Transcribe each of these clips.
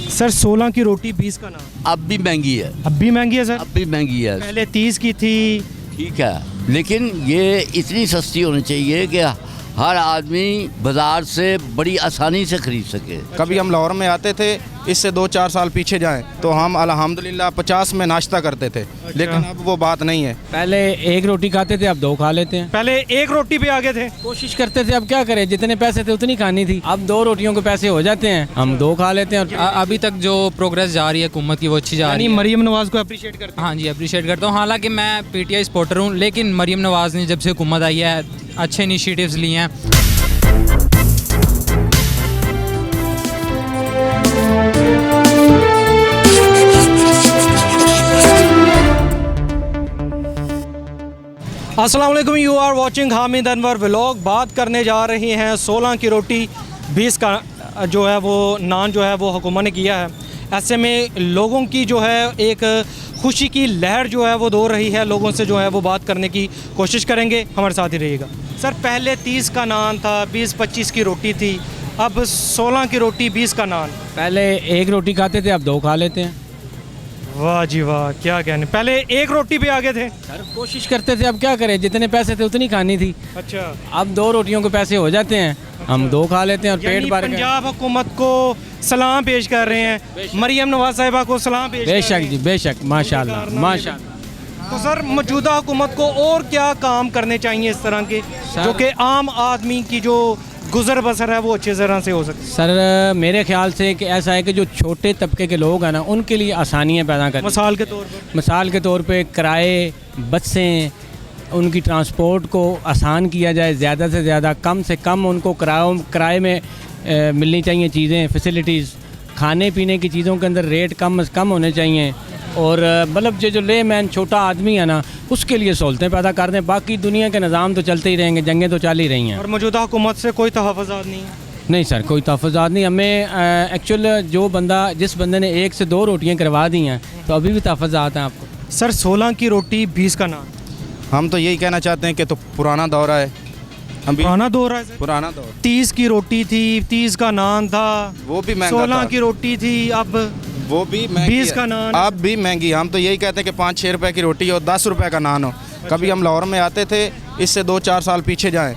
Sir 16 की रोटी 20 का नान अब भी महंगी है, अब भी महंगी है सर। अब भी महंगी है। पहले 30 की थी। ठीक है, लेकिन ये इतनी सस्ती होनी चाहिए कि हर आदमी बाजार से बड़ी आसानी से खरीद सके। कभी हम लाहौर में आते थे, इससे 2-4 साल पीछे जाएं तो हम अल्हम्दुलिल्लाह 50 में नाश्ता करते थे, लेकिन अब वो बात नहीं है। पहले एक रोटी खाते थे, अब दो खा लेते हैं। पहले एक रोटी पे आगे थे। कोशिश करते थे, अब क्या करें, जितने पैसे थे उतनी खानी थी। अब 2 रोटियों के पैसे हो जाते हैं, हम 2 खा लेते हैं। अभी तक जो प्रोग्रेस जा रही है हुकूमत की वो अच्छी जा रही यानी है। मरियम नवाज को अप्रिशिएट करते हैं। हाँ जी, अप्रिशिएट करता हूँ। हालांकि मैं पीटीआई सपोर्टर हूँ, लेकिन मरियम नवाज ने जब से हुकूमत आई है अच्छे इनिशिएटिव्स लिए हैं। अस्सलाम वालेकुम, you are watching Hamid Anwar vlog. बात करने जा रही हैं 16 की रोटी 20 का जो है वो नान जो है वो हुकूमत ने किया है। ऐसे में लोगों की जो है एक खुशी की लहर जो है वो दौड़ रही है। लोगों से जो है वो बात करने की कोशिश करेंगे, हमारे साथ ही रहिएगा। सर पहले 30 का नान था, 20-25 की रोटी थी, अब 16 की रोटी 20 का नान। पहले एक रोटी खाते थे, अब 2 खा लेते हैं। वाह जी वाह, क्या कहने। पहले एक रोटी पे आगे थे। सर कोशिश करते थे, अब क्या करें, जितने पैसे थे उतनी खानी थी। अच्छा, अब 2 रोटियों के पैसे हो जाते हैं, हम 2 खा लेते हैं और यानी पेट भर के। पंजाब हुकूमत को सलाम पेश कर रहे हैं, मरियम नवाज साहिबा को सलाम पेश कर रहे बेशक हैं। जी, बेशक, माशाल्लाह माशाल्लाह। तो सर मौजूदा हुकूमत को और क्या काम करने चाहिए इस तरह के, जो कि आम आदमी की जो गुजर बसर है वो अच्छे तरह से हो सके। सर मेरे ख्याल से कि ऐसा है कि जो छोटे तबके के लोग हैं ना, उनके लिए आसानियाँ पैदा करें। मिसाल के तौर पे किराए, बसें, उनकी ट्रांसपोर्ट को आसान किया जाए, ज़्यादा से ज़्यादा, कम से कम उनको किराए में मिलनी चाहिए चीज़ें, फैसिलिटीज़। खाने पीने की चीज़ों के अंदर रेट कम से कम होने चाहिए। और मतलब जो ले मैन छोटा आदमी है ना, उसके लिए सहूलतें पैदा कर दें। बाकी दुनिया के निज़ाम तो चलते ही रहेंगे, जंगें तो चल ही रही हैं। और मौजूदा हुकूमत से कोई तहफ़्फ़ुज़ात नहीं है? नहीं सर, कोई तहफ़्फ़ुज़ात नहीं। हमें एक्चुअल जो बंदा, जिस बंदे ने 1 से 2 रोटियां करवा दी हैं, तो अभी भी तहफ़्फ़ुज़ात हैं आपको। सर 16 की रोटी 20 का नान, हम तो यही कहना चाहते हैं कि तो पुराना दौर है, अभी पुराना दौर है सर। पुराना दौर। 30 की रोटी थी, 30 का नान था, वो भी महंगा 16 था। की रोटी थी, अब वो भी महंगी 20 है। का नान। अब भी महंगी। हम तो यही कहते हैं कि 5-6 रुपए की रोटी और 10 रुपए का नान हो। कभी हम लाहौर में आते थे, इससे 2-4 साल पीछे जाएं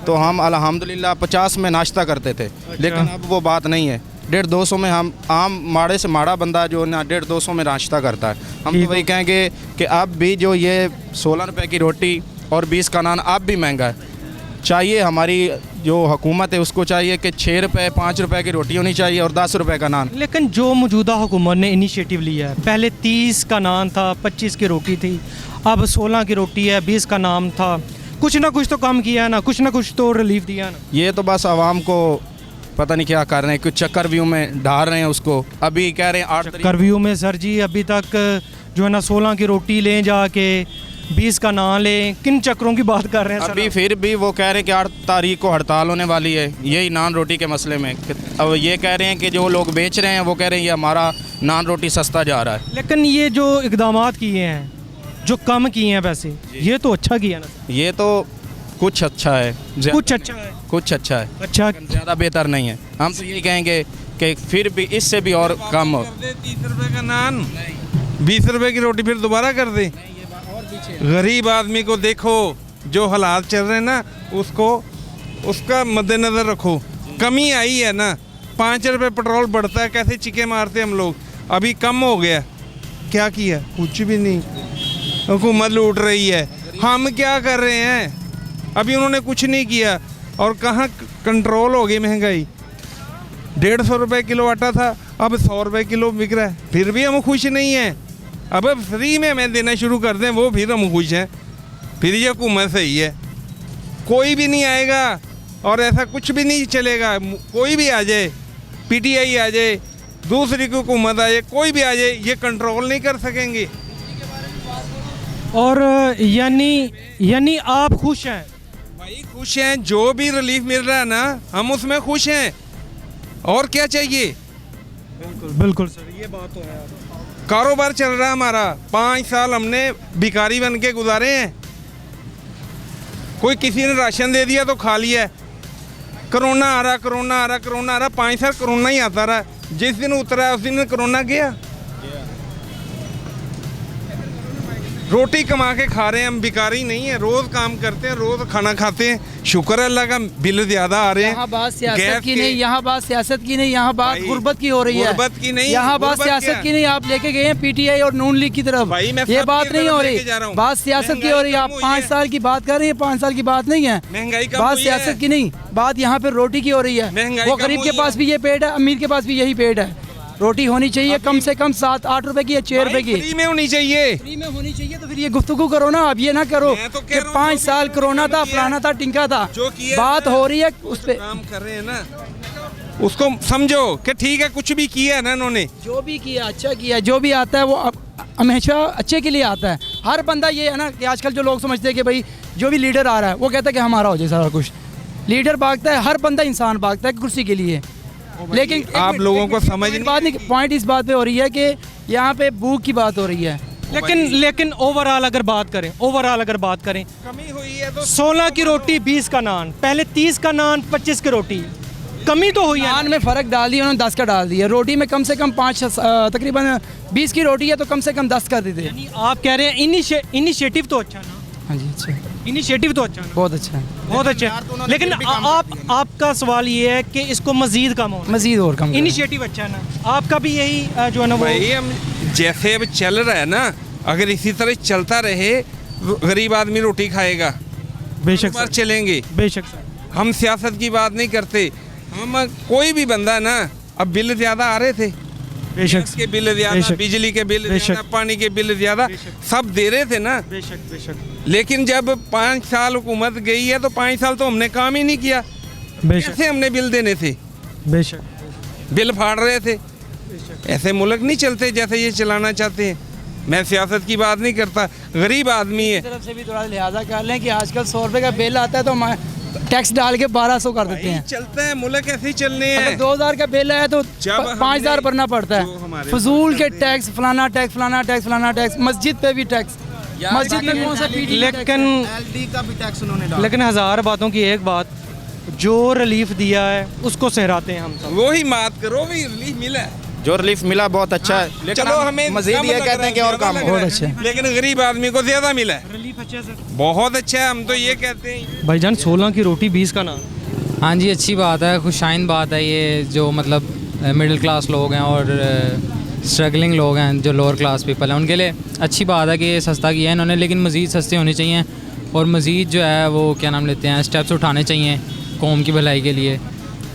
तो हम अल्हम्दुलिल्लाह 50 में नाश्ता करते थे, लेकिन अब वो बात नहीं है। 150-200 में हम आम माड़े से माड़ा बंदा जो ना 150-200 में नाश्ता करता है। हम तो वही कहेंगे कि अब भी जो ये 16 रुपए की रोटी और 20 का नान अब भी महंगा है। चाहिए हमारी जो हुकूमत है उसको चाहिए कि 6 रुपये 5 रुपए की रोटी होनी चाहिए और 10 रुपए का नान। लेकिन जो मौजूदा हुकूमत ने इनिशिएटिव लिया है, पहले 30 का नान था, 25 की रोटी थी, अब 16 की रोटी है, 20 का नाम था। कुछ ना कुछ तो कम किया है ना, कुछ ना कुछ तो रिलीफ दिया है ना। ये तो बस आवाम को पता नहीं क्या कर रहे हैं, कुछ चक्कर व्यू में डाल रहे हैं उसको। अभी कह रहे हैं 8 करव्यू में सर जी अभी तक जो है ना 16 की रोटी लें जाके, 20 का नाम लें, किन चक्रों की बात कर रहे हैं सर? अभी फिर भी वो कह रहे हैं कि 8 तारीख को हड़ताल होने वाली है, यही नान रोटी के मसले में। अब ये कह रहे हैं कि जो लोग बेच रहे हैं वो कह रहे हैं ये हमारा नान रोटी सस्ता जा रहा है। लेकिन ये जो इकदामात किए हैं, जो कम किए हैं पैसे, ये तो अच्छा किया ना सर? ये तो कुछ अच्छा है, कुछ अच्छा है, कुछ अच्छा है, अच्छा ज़्यादा बेहतर नहीं है। हम तो यही कहेंगे कि फिर भी इससे भी और कम हो। 30 रुपए का नान, 20 रुपए की रोटी फिर दोबारा कर दे। गरीब आदमी को देखो, जो हालात चल रहे हैं ना, उसका मद्देनज़र रखो। कमी आई है ना, 5 रुपए पेट्रोल बढ़ता है, कैसे चिके मारते हम लोग। अभी कम हो गया, क्या किया? कुछ भी नहीं। हुकूमत लूट रही है, हम क्या कर रहे हैं? अभी उन्होंने कुछ नहीं किया और कहाँ कंट्रोल हो गई महंगाई। 150 रुपये किलो आटा था, अब 100 रुपये किलो बिक रहा है, फिर भी हम खुश नहीं हैं। अब फ्री में हमें देना शुरू कर दें, वो फिर हम खुश हैं। फिर ये हुकूमत सही है, कोई भी नहीं आएगा और ऐसा कुछ भी नहीं चलेगा। कोई भी आ जाए, पीटीआई आ जाए, दूसरी की हुकूमत आ जाए, कोई भी आ जाए, ये कंट्रोल नहीं कर सकेंगे। और यानी आप खुश हैं? भाई खुश हैं, जो भी रिलीफ मिल रहा है ना, हम उसमें खुश हैं। और क्या चाहिए? बिल्कुल सर, ये बात तो है। कारोबार चल रहा है हमारा, 5 साल हमने भिखारी बन के गुजारे हैं। कोई किसी ने राशन दे दिया तो खा लिया है, कोरोना आ रहा, कोरोना आ रहा, कोरोना आ रहा, 5 साल कोरोना ही आता रहा। जिस दिन उतरा उस दिन कोरोना गया। रोटी कमा के खा रहे हैं हम, भिखारी नहीं है, रोज काम करते हैं, रोज खाना खाते हैं। शुक्र है अल्लाह का, बिल ज्यादा आ रहे हैं। यहाँ बात सियासत की नहीं, यहाँ बात सियासत की नहीं, यहाँ बात गुर्बत की हो रही है। गुर्बत की नहीं, यहाँ बात सियासत की नहीं। आप लेके गए हैं पीटीआई और नून लीग की तरफ, भाई मैं ये सब बात की नहीं तरफ हो लेके जा रहा रही, हूँ। बात सियासत की हो रही है। आप महंगाई 5 कम साल की बात कर रहे हैं, 5 साल की बात नहीं है, महंगाई कम बात हुई है। सियासत की नहीं, बात यहाँ पे रोटी की हो रही है। महंगाई वो कम गरीब के हुई पास है। भी ये पेट है, अमीर के पास भी यही पेट है। रोटी होनी चाहिए कम से कम 7-8 रुपए की या 6 रुपए की, फ्री में होनी चाहिए। फ्री में होनी चाहिए। तो फिर ये गुफ्तगू करो ना, अब ये ना करो मैं तो कह कि रहा हूँ 5 जो साल भी कोरोना था, किया, फलाना था, टिंका था, जो किया बात ना, हो रही है उस पे। काम कर रहे हैं ना, उसको समझो कि ठीक है, कुछ भी किया है ना इन्होंने। जो भी किया अच्छा किया, जो भी आता है वो हमेशा अच्छे के लिए आता है। हर बंदा ये है ना कि आजकल जो लोग समझते हैं कि भाई जो भी लीडर आ रहा है वो कहता है कि हमारा हो जाए सारा कुछ। लीडर भागता है, हर बंदा इंसान भागता है कुर्सी के लिए, लेकिन आप लोगों को समझ नहीं बात नहीं, पॉइंट इस बात पे हो रही है कि यहाँ पे भूख की बात हो रही है। लेकिन ओवरऑल अगर बात करें, कमी हुई है तो 16 की रोटी 20 का नान, पहले 30 का नान 25 की रोटी, कमी तो हुई है। नान में फ़र्क डाल दिया उन्होंने, 10 का डाल दिया। रोटी में कम से कम 5 तकरीबन 20 की रोटी है तो कम से कम 10 कर देते। यानी आप कह रहे हैं इनिशिएटिव तो अच्छा ना, हाँ जी, अच्छा, इनिशिएटिव तो अच्छा ना, बहुत अच्छा है, बहुत अच्छा। लेकिन आपका सवाल ये है कि इसको मजीद कम हो, मज़ीद और कम करें। इनिशिएटिव अच्छा है ना, आपका भी यही जो है ना वो भाई हम जैसे अब चल रहा है ना, अगर इसी तरह चलता रहे गरीब आदमी रोटी खाएगा। बेशक बार सर, चलेंगे। बेशक सर। हम सियासत की बात नहीं करते, हम कोई भी बंदा है ना, अब बिल ज्यादा आ रहे थे, बेशक गैस के बिल ज्यादा, बेशक, बिजली के बिल बेशक, ज्यादा, पानी के बिल ज्यादा, सब दे रहे थे ना। बेशक लेकिन जब 5 साल हुकूमत गई है तो 5 साल तो हमने काम ही नहीं किया। बेशक कैसे हमने बिल देने थे, बेशक बिल फाड़ रहे थे। ऐसे मुल्क नहीं चलते जैसे ये चलाना चाहते हैं। मैं सियासत की बात नहीं करता, गरीब आदमी है। तरफ से भी थोड़ा लिहाजा कर लें कि आजकल 100 रुपये का बिल आता है तो हम टैक्स डाल के 1200 कर देते हैं। चलता है मुल्क, ऐसे ही चलने अगर हैं। 2000 का बिल है तो जब 5000 भरना पड़ता जो है। हमारे फजूल के टैक्स, फलाना टैक्स, फलाना टैक्स, फलाना टैक्स, मस्जिद पे भी टैक्स, मस्जिद में कौन सा पीटी लेकिन एलडी का भी टैक्स उन्होंने डाला। लेकिन हज़ार बातों की एक बात, जो रिलीफ दिया है उसको सहराते हैं हम सब। वो ही बात करो, भी रिलीफ मिला है। जो रिलीफ मिला बहुत अच्छा है, लेकिन चलो हम हमें मजीद कम ये लग कहते रहा हैं कि है, और ज्यादा काम लग हो। रहा है। बहुत अच्छा। लेकिन गरीब आदमी को ज्यादा मिला है, रिलीफ अच्छा है सर। बहुत अच्छा है। हम तो ये कहते हैं। भाईजान 16 की रोटी 20 का नान, हाँ जी, अच्छी बात है, खुशाइन बात है ये। जो मतलब मिडिल क्लास लोग हैं और स्ट्रगलिंग लोग हैं, जो लोअर क्लास पीपल हैं, उनके लिए अच्छी बात है कि ये सस्ता किया है इन्होंने। लेकिन मज़ीद सस्ते होने चाहिए और मज़ीद जो है वो क्या नाम लेते हैं, स्टेप्स उठाने चाहिए कौम की भलाई के लिए।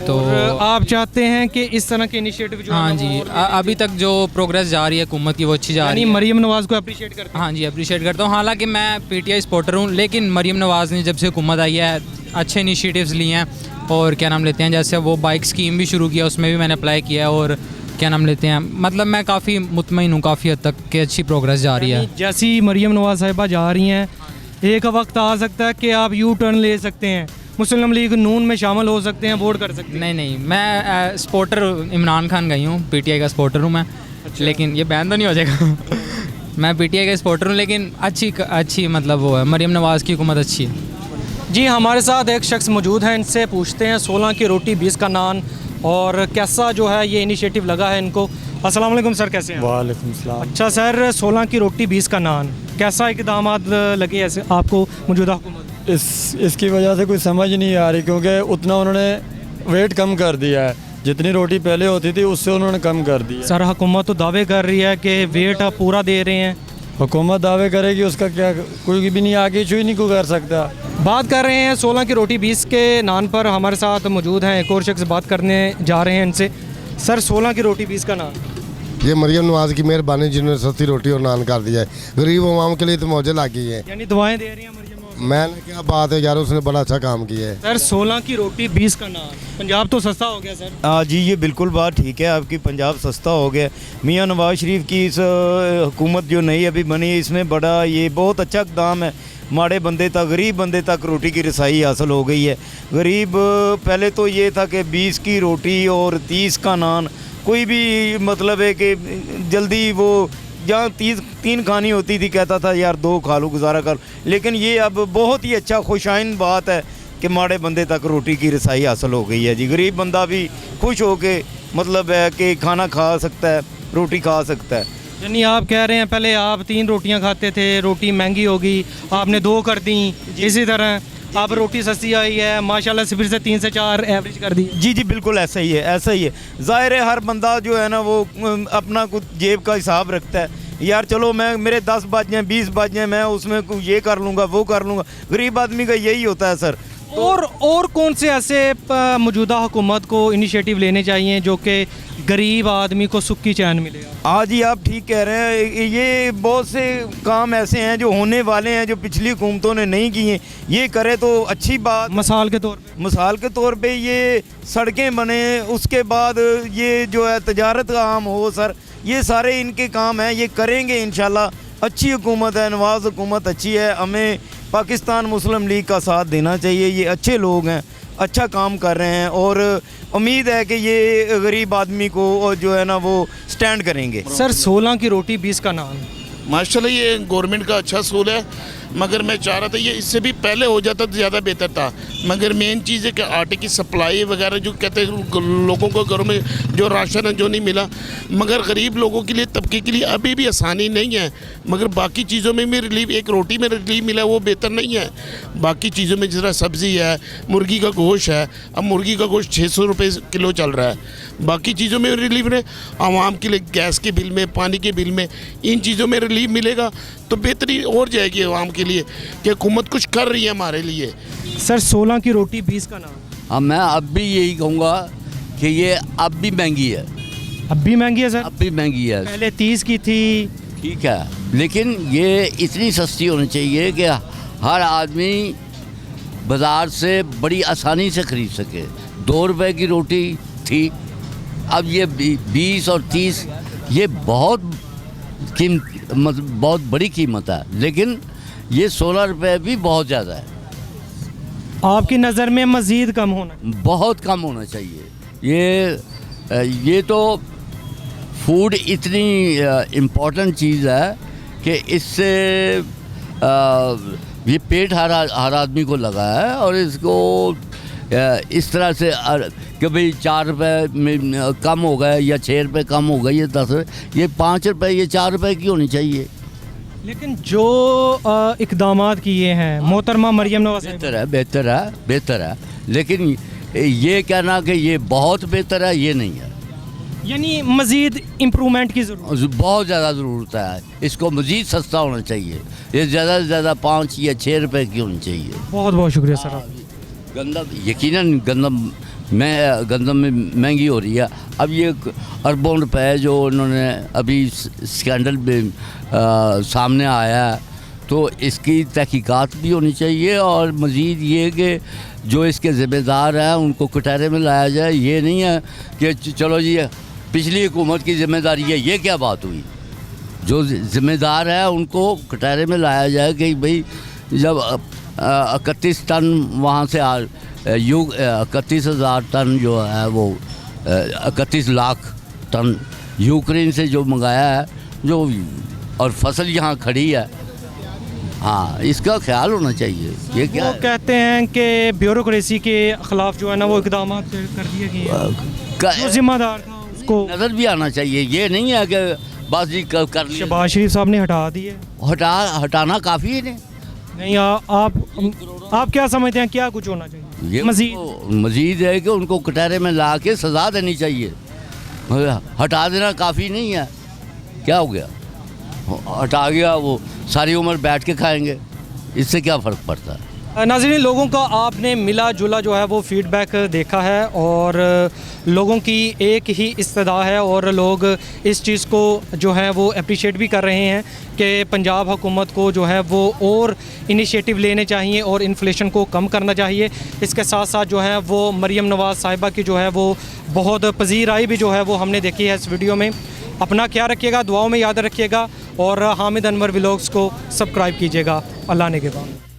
तो आप चाहते हैं कि इस तरह के इनिशिएटिव जो हाँ है जी, वो और अभी तक जो प्रोग्रेस जा रही है हुकूमत की वो अच्छी जा यानी रही है। मरीम नवाज़ को अप्रिशिएट करते हैं। हाँ जी, अप्रिशिएट करता हूँ। हालांकि मैं पीटीआई सपोर्टर हूँ, लेकिन मरीम नवाज़ ने जब से हुकूमत आई है अच्छे इनिशिएटिव्स लिए हैं। और क्या नाम लेते हैं, जैसे वो बाइक स्कीम भी शुरू किया, उसमें भी मैंने अप्लाई किया है। और क्या नाम लेते हैं, मतलब मैं काफ़ी मुतमईन हूँ काफ़ी हद तक कि अच्छी प्रोग्रेस जा रही है। जैसी मरीम नवाज साहिबा जा रही हैं, एक वक्त आ सकता है कि आप यू टर्न ले सकते हैं, मुस्लिम लीग नून में शामिल हो सकते हैं, वोट कर सकते हैं। नहीं, मैं सपोर्टर इमरान खान गई हूँ, पीटीआई का सपोर्टर हूँ मैं। लेकिन ये बैन तो नहीं हो जाएगा मैं पीटीआई का सपोर्टर हूँ, लेकिन अच्छी मतलब वो है, मरीम नवाज़ की हुकूमत अच्छी है। जी, हमारे साथ एक शख्स मौजूद हैं, इनसे पूछते हैं 16 की रोटी 20 का नान और कैसा जो है ये इनिशिएटिव लगा है इनको। अस्सलाम वालेकुम सर, कैसे हैं? वालेकुम सलाम। अच्छा सर, 16 की रोटी 20 का नान, कैसा इक़दामात लगे ऐसे आपको मौजूदा हुकूमत? इसकी वजह से कोई समझ नहीं आ रही, क्योंकि उतना उन्होंने वेट कम कर दिया है। जितनी रोटी पहले होती थी उससे उन्होंने कम कर दिया। सर हुकूमत तो दावे कर रही है कि वेट आप पूरा दे रहे हैं। हुकूमत दावे करेगी, उसका क्या कोई भी नहीं आगे छुई नहीं को कर सकता। बात कर रहे हैं 16 की रोटी 20 के नान पर। हमारे साथ मौजूद हैं एक और शख्स, बात करने जा रहे हैं इनसे। सर 16 की रोटी 20 का नान, ये मरियम नवाज़ की मेहरबानी जिन्होंने सस्ती रोटी और नान कर दिया है। गरीब अवाम के लिए तो मौजे लग गई है। यानी दुआएं दे रही हैं मरियम नवाज। मैंने क्या बात है यार, उसने बड़ा अच्छा काम किया है। सर 16 की रोटी 20 का नान, पंजाब तो सस्ता हो गया सर। हाँ जी, ये बिल्कुल बात ठीक है आपकी, पंजाब सस्ता हो गया। मियाँ नवाज शरीफ की इस हुकूमत जो नई अभी बनी है, इसमें बड़ा ये बहुत अच्छा इक़दाम है। माड़े बंदे तक, गरीब बंदे तक रोटी की रसाई हासिल हो गई है। गरीब पहले तो ये था कि 20 की रोटी और 30 का नान, कोई भी मतलब है कि जल्दी वो जहाँ 3 खानी होती थी कहता था यार 2 खा लो गुजारा कर। लेकिन ये अब बहुत ही अच्छा खुशाइन बात है कि माड़े बंदे तक रोटी की रसाई हासिल हो गई है जी। गरीब बंदा भी खुश हो के मतलब है कि खाना खा सकता है, रोटी खा सकता है। यानी आप कह रहे हैं पहले आप 3 रोटियां खाते थे, रोटी महंगी होगी, आपने 2 कर दी, इसी तरह अब रोटी सस्ती आई है, माशाल्लाह से फिर से 3 से 4 एवरेज कर दी। जी जी बिल्कुल ऐसा ही है, ऐसा ही है। ज़ाहिर है हर बंदा जो है ना वो अपना कुछ जेब का हिसाब रखता है। यार चलो मैं मेरे 10 बच जाएँ 20 बच जाएँ, मैं उसमें ये कर लूँगा वो कर लूँगा। गरीब आदमी का यही होता है सर। और कौन से ऐसे मौजूदा हुकूमत को इनिशिएटिव लेने चाहिए जो कि गरीब आदमी को सुख की चैन मिलेगा? आज ही आप ठीक कह रहे हैं, ये बहुत से काम ऐसे हैं जो होने वाले हैं जो पिछली हुकूमतों ने नहीं किए। ये करे तो अच्छी बात। मिसाल के तौर पे ये सड़कें बने, उसके बाद ये जो है तजारत का आम हो सर, ये सारे इनके काम हैं, ये करेंगे इंशाल्लाह। अच्छी हुकूमत है, नवाज़ हुकूमत अच्छी है। हमें पाकिस्तान मुस्लिम लीग का साथ देना चाहिए। ये अच्छे लोग हैं, अच्छा काम कर रहे हैं और उम्मीद है कि ये गरीब आदमी को जो है ना वो स्टैंड करेंगे। सर 16 की रोटी 20 का नान, माशाल्लाह ये गवर्नमेंट का अच्छा असूल है, मगर मैं चाह रहा था ये इससे भी पहले हो जाता तो ज़्यादा बेहतर था। मगर मेन चीज़ है कि आटे की सप्लाई वगैरह जो कहते हैं लोगों को घरों में जो राशन है जो नहीं मिला, मगर गरीब लोगों के लिए तबके के लिए अभी भी आसानी नहीं है। मगर बाकी चीज़ों में भी रिलीफ, एक रोटी में रिलीफ मिला वो बेहतर नहीं है। बाकी चीज़ों में जिस तरह सब्ज़ी है, मुर्गी का गोश्त है, अब मुर्गी का गोश्त 600 रुपये किलो चल रहा है। बाकी चीज़ों में रिलीफ है, आवाम के लिए गैस के बिल में, पानी के बिल में, इन चीज़ों में रिलीफ मिलेगा तो बेहतरी और जाएगी आवाम के लिए कि हुकूमत कुछ कर रही है हमारे लिए। सर 16 की रोटी 20 का नान, हाँ मैं अब भी यही कहूँगा कि ये अब भी महंगी है। अब भी महंगी है सर? अब भी महंगी है। पहले 30 की थी। ठीक है, लेकिन ये इतनी सस्ती होनी चाहिए कि हर आदमी बाज़ार से बड़ी आसानी से ख़रीद सके। 2 रुपए की रोटी थी, अब ये 20 और 30, ये बहुत मतलब बहुत बड़ी कीमत है। लेकिन ये 16 रुपये भी बहुत ज़्यादा है। आपकी नज़र में मज़ीद कम होना? बहुत कम होना चाहिए। ये तो फूड इतनी इम्पोर्टेंट चीज़ है कि इससे ये पेट हर आदमी को लगा है और इसको इस तरह से कि भाई 4 रुपये में कम हो गए या 6 रुपये कम हो गए, ये 10 रुपये, ये 5 रुपये, ये 4 रुपये की होनी चाहिए। लेकिन जो इक़दामात किए हैं मोहतरमा मरियम नवाज़, बेहतर है, लेकिन ये कहना कि ये बहुत बेहतर है, ये नहीं है। यानी मज़ीद इम्प्रूवमेंट की ज़रूरत, बहुत ज़्यादा ज़रूरत है। इसको मज़ीद सस्ता होना चाहिए। ये ज़्यादा से ज़्यादा 5 या 6 रुपये की होनी चाहिए। बहुत बहुत शुक्रिया सर। आप गंदम, यकीनन गंदम में महंगी हो रही है। अब ये अरबों रुपए जो उन्होंने अभी स्कैंडल में सामने आया है, तो इसकी तहकीकात भी होनी चाहिए और मज़ीद ये कि जो इसके ज़िम्मेदार हैं उनको कटहरे में लाया जाए। ये नहीं है कि चलो जी पिछली हुकूमत की ज़िम्मेदारी है, ये क्या बात हुई। जो ज़िम्मेदार है उनको कटहरे में लाया जाए कि भाई जब 31 टन वहाँ से 31,000 टन जो है वो 31 लाख टन यूक्रेन से जो मंगाया है जो, और फसल यहाँ खड़ी है, हाँ इसका ख्याल होना चाहिए। ये क्या वो कहते हैं कि ब्यूरोक्रेसी के ख़िलाफ़ जो है ना वो इक़दाम कर दिए गए, जो जिम्मेदार था उसको नज़र भी आना चाहिए। ये नहीं है कि बस जी कर लिया। शहबाज शरीफ साहब ने हटा दिए। हटाना काफ़ी है नहीं। आप क्या समझते हैं क्या कुछ होना चाहिए? ये मज़ीद है कि उनको कटहरे में ला के सज़ा देनी चाहिए। हटा देना काफ़ी नहीं है। क्या हो गया, हटा गया, वो सारी उम्र बैठ के खाएंगे, इससे क्या फ़र्क पड़ता है। नाज़रीन, लोगों का आपने मिला जुला जो है वो फ़ीडबैक देखा है और लोगों की एक ही इस्तदा है और लोग इस चीज़ को जो है वो अप्रिशिएट भी कर रहे हैं कि पंजाब हुकूमत को जो है वो और इनिशिएटिव लेने चाहिए और इन्फ्लेशन को कम करना चाहिए। इसके साथ साथ जो है वो मरियम नवाज़ साहिबा की जो है वो बहुत पजीराई भी जो है वो हमने देखी है इस वीडियो में। अपना ख्याल रखिएगा, दुआओं में याद रखिएगा और हामिद अनवर व्लॉग्स को सब्सक्राइब कीजिएगा। अल्लाह ने के बाद।